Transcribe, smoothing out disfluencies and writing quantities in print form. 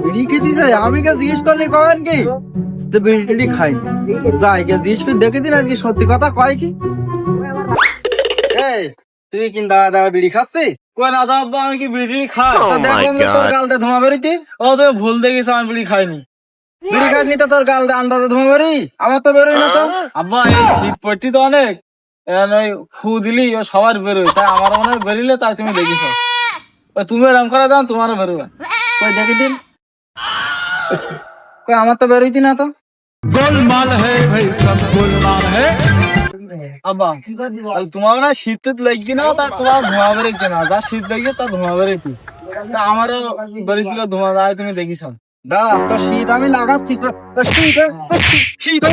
বিড়ি খেতেছে, আমি কে জিজ্ঞেস করলি কবেন কি বিড়ি টিড়ি খাইনি, যাই কে জিজ্ঞেস করে দেখে দিন আর কি সত্যি কথা কয় কি। এই তুই কি দাঁড়া দাঁড়া বিড়ি খাচ্ছিস? কই না তো আব্বা, আমি কি বিড়ি খাই? দেখলাম যে তোর গালতে ধোঁয়া বেরোতি। ও তুমি ভুল দেখিস, আমি বিড়ি খাইনি। বিড়ি খাসনি তো তোর গালতে আন্দাজে ধোঁয়া বেরোই, আমার তো বেরোই না তো। আব্বা এই শীত পড়ছি তো অনেক, ওই ফু দিলি ও সবার বেরোয়, তাই আমার মনে হয় বেরিলে, তাই তুমি দেখিস। তুমি এরকম করে দাও, তোমারও বেরোবে। কই দেখে দিন, কই আমার তো বেরোইতি না তো। গোলমাল হে ভাই, সব গোলমাল হে। আব্বা তোমার না শীত লাগছে না, তা তোমার ধোঁয়া বেরোচ্ছে না, যা শীত লাগছে তা ধোঁয়া বেরোতি, তা আমারও বেরোচ্ছিল ধোঁয়া, তাই তুমি দেখিস। দা তো শীত আমি লাগাচ্ছি তো, শীত